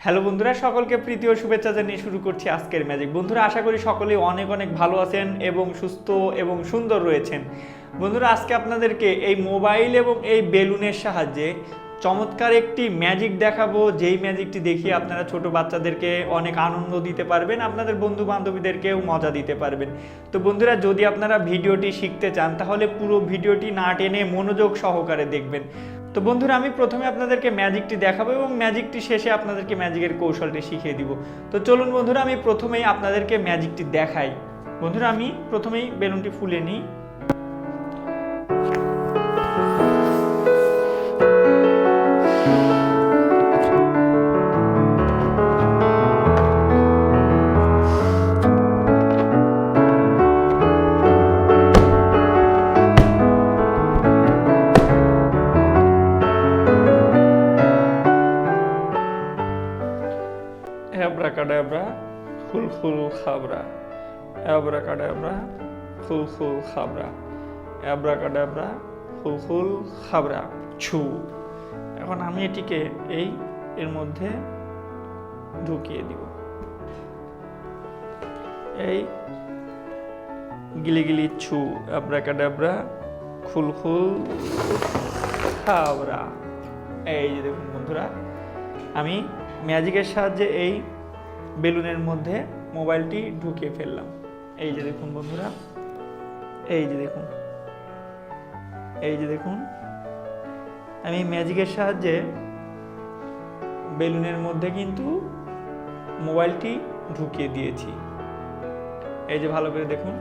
Hello বন্ধুরা, সকলকে প্রীতি ও শুভেচ্ছা জানিয়ে শুরু করছি আজকের ম্যাজিক। বন্ধুরা, আশা করি সকলেই অনেক অনেক ভালো আছেন এবং সুস্থ এবং সুন্দর রয়েছেন। বন্ধুরা, আজকে আপনাদেরকে এই মোবাইল এবং এই বেলুনের সাহায্যে চমৎকার একটি ম্যাজিক দেখাবো, যেই ম্যাজিকটি দেখিয়ে আপনারা ছোট বাচ্চাদেরকে অনেক আনন্দ দিতে পারবেন, আপনাদের বন্ধু বান্ধবীদেরকেও মজা দিতে পারবেন। তো বন্ধুরা, যদি আপনারা ভিডিওটি শিখতে চান তাহলে পুরো ভিডিওটি না টেনে মনোযোগ সহকারে দেখবেন। তো বন্ধুরা, আমি প্রথমে আপনাদেরকে ম্যাজিকটি দেখাবো এবং ম্যাজিকটি শেষে আপনাদেরকে ম্যাজিকের কৌশলটি শিখিয়ে দিব। তো চলুন বন্ধুরা, আমি প্রথমেই আপনাদেরকে ম্যাজিকটি দেখাই। বন্ধুরা, আমি প্রথমেই বেলুনটি ফুলে নিই। Abracadabra খুলখুল Khabra, abracadabra খুলখুল Khabra, abracadabra খুলখুল Khabra ছু। এখন আমি এটিকে এর মধ্যে ঢুকিয়ে দিব। এই গিলি গিলি ছু, অ্যাব্রাকাডাব্রা খুলখুল খাবরা। এই যে দেখুন বন্ধুরা, আমি ম্যাজিকের সাহায্যে এই বেলুনের মধ্যে মোবাইলটি ঢুকিয়ে ফেললাম। এই যে দেখুন বন্ধুরা, এই যে দেখুন, এই যে দেখুন, আমি ম্যাজিকের সাহায্যে বেলুনের মধ্যে কিন্তু মোবাইলটি ঢুকিয়ে দিয়েছি। এই যে ভালো করে দেখুন,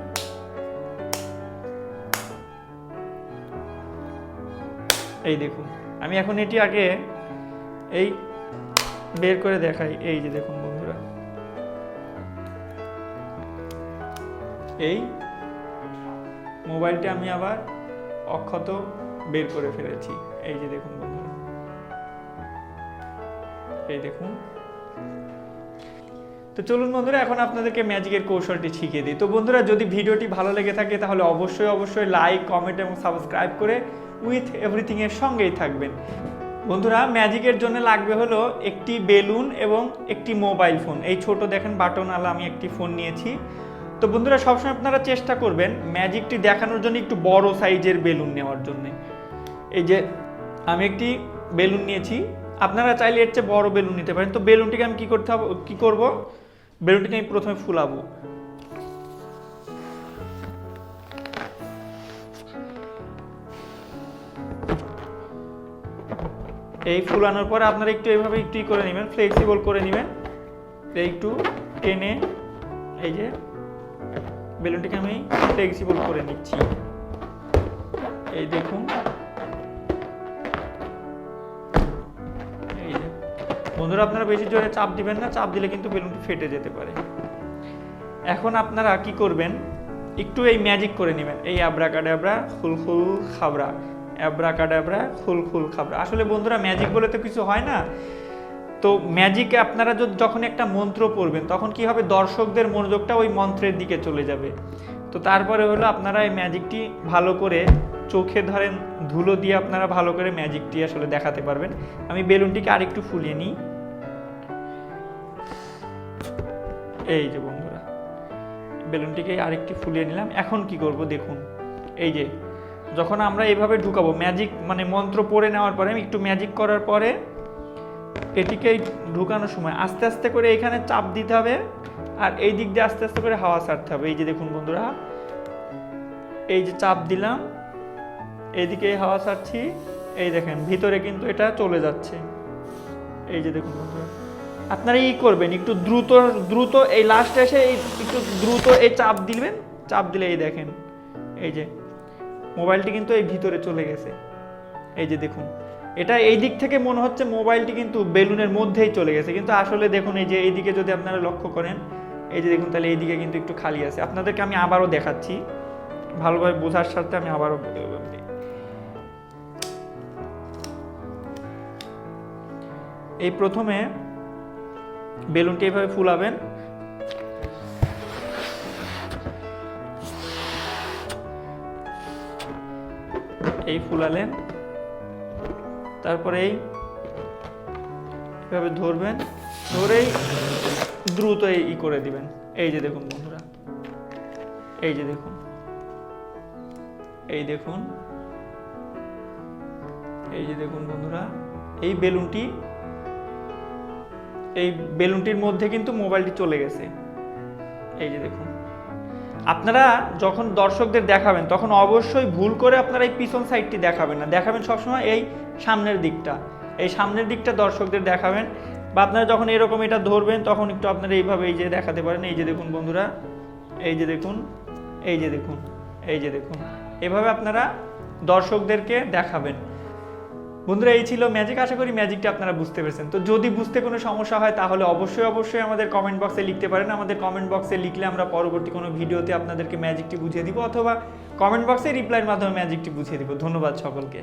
এই দেখুন। আমি এখন এটি আগে এই বের করে দেখাই। এই যে দেখুন বন্ধুরা, এই মোবাইলটি আমি আবার অক্ষত বের করে ফেলেছি। এই যে দেখুন বন্ধুরা, এই দেখুন। তো চলুন বন্ধুরা, এখন আপনাদেরকে ম্যাজিকের কৌশলটি শিখিয়ে দিই। তো বন্ধুরা, যদি ভিডিওটি ভালো লেগে থাকে তাহলে অবশ্যই লাইক, কমেন্ট এবং সাবস্ক্রাইব করে উইথ এভরিথিং এর সঙ্গেই থাকবেন। বন্ধুরা, ম্যাজিকের জন্য লাগবে হলো একটি বেলুন এবং একটি মোবাইল ফোন। এই ছোট দেখেন বাটনওয়ালা আমি একটি ফোন নিয়েছি। তো বন্ধুরা, সবসময় আপনারা চেষ্টা করবেন ম্যাজিকটি দেখানোর জন্য একটু বড় সাইজের বেলুন নেওয়ার জন্য। এই যে আমি একটি বেলুন নিয়েছি, আপনারা চাইলে এর চেয়ে বড় বেলুন নিতে পারেন। তো বেলুনটিকে আমি কি করব, বেলুনটিকে আমি প্রথমে ফুলাবো। এই ফুলানোর পরে আপনারা একটু এইভাবে একটু করে নেবেন, ফ্লেক্সিবল করে নেবেন। একটু টেনে এই যে বেলুনটিকে আমি ফ্লেক্সিবল করে নিচ্ছি। এই দেখুন, এই যে বন্ধুরা, আপনারা বেশি জোরে চাপ দিবেন না, চাপ দিলে কিন্তু বেলুনটি ফেটে যেতে পারে। এখন আপনারা কি করবেন, একটু এই ম্যাজিক করে নেবেন। এই আব্রাকাডাব্রা খুলখুল খাবরা, অ্যাব্রাকাডাব্রা খুলখুল খাবরা। আসলে বন্ধুরা, ম্যাজিক বলে তো কিছু হয় না। তো ম্যাজিকে আপনারা যখন একটা মন্ত্র পড়বেন তখন কি হবে, দর্শকদের মনোযোগটা ওই মন্ত্রের দিকে চলে যাবে। তো তারপরে হলো আপনারা এই ম্যাজিকটি ভালো করে চোখে ধরেন ধুলো দিয়ে আপনারা ভালো করে ম্যাজিকটি আসলে দেখাতে পারবেন। আমি বেলুনটিকে আরেকটু ফুলিয়ে নিই। এই যে বন্ধুরা, বেলুনটিকে আরেকটু ফুলিয়ে নিলাম। এখন কি করব দেখুন, এই যে যখন আমরা এইভাবে ঢুকাবো ম্যাজিক মানে মন্ত্র পড়ে নেওয়ার পরে, আমি একটু ম্যাজিক করার পরে এটিকে ঢুকানোর সময় আস্তে আস্তে করে এখানে চাপ দিতে হবে, আর এই দিক দিয়ে আস্তে আস্তে করে হাওয়া ছাড়তে হবে। এই যে দেখুন বন্ধুরা, এই যে চাপ দিলাম, এইদিকে হাওয়া ছাড়ছি, এই দেখেন ভিতরে কিন্তু এটা চলে যাচ্ছে। এই যে দেখুন বন্ধুরা, আপনারা করবেন একটু দ্রুত এই লাস্টে এসে একটু দ্রুত এই চাপ দিবেন। চাপ দিলে এই দেখেন, এই যে মোবাইলটি কিন্তু এই ভিতরে চলে গেছে। এই যে দেখুন, এটা এই দিক থেকে মনে হচ্ছে মোবাইলটি কিন্তু বেলুনের মধ্যেই চলে গেছে, কিন্তু আসলে দেখুন এই যে এইদিকে যদি আপনারা লক্ষ্য করেন, এই যে দেখুন, তাহলে এইদিকে কিন্তু একটু খালি আছে। আপনাদেরকে আমি আবারও দেখাচ্ছি, ভালোভাবে বোঝার সাথে আমি আবারও। এই প্রথমে বেলুনটি এইভাবে ফুলাবেন। এই ফুলালেন, তারপরে এভাবে ধরবেন, ধরেই দ্রুত ই করে দিবেন। এই যে দেখুন বন্ধুরা, এই যে দেখুন, এই দেখুন, এই যে দেখুন বন্ধুরা, এই বেলুনটির মধ্যে কিন্তু মোবাইলটি চলে গেছে। এই যে দেখুন, আপনারা যখন দর্শকদের দেখাবেন তখন অবশ্যই ভুল করে আপনারা এই পিছন সাইডটি দেখাবেন না, দেখাবেন সবসময় এই সামনের দিকটা। এই সামনের দিকটা দর্শকদের দেখাবেন, বা আপনারা যখন এরকম এটা ধরবেন তখন একটু আপনারা এইভাবে এই যে দেখাতে পারেন। এই যে দেখুন বন্ধুরা, এই যে দেখুন, এই যে দেখুন, এই যে দেখুন, এভাবে আপনারা দর্শকদেরকে দেখাবেন। বন্ধুরা, এই ছিল ম্যাজিক। আশা করি ম্যাজিকটা আপনারা বুঝতে পেরেছেন। তো যদি বুঝতে কোনো সমস্যা হয় তাহলে অবশ্যই আমাদের কমেন্ট বক্সে লিখতে পারেন। আমাদের কমেন্ট বক্সে লিখলে আমরা পরবর্তী কোনো ভিডিওতে আপনাদেরকে ম্যাজিকটি বুঝিয়ে দিব, অথবা কমেন্ট বক্সে রিপ্লাইয়ের মাধ্যমে ম্যাজিকটি বুঝিয়ে দিব। ধন্যবাদ সকলকে।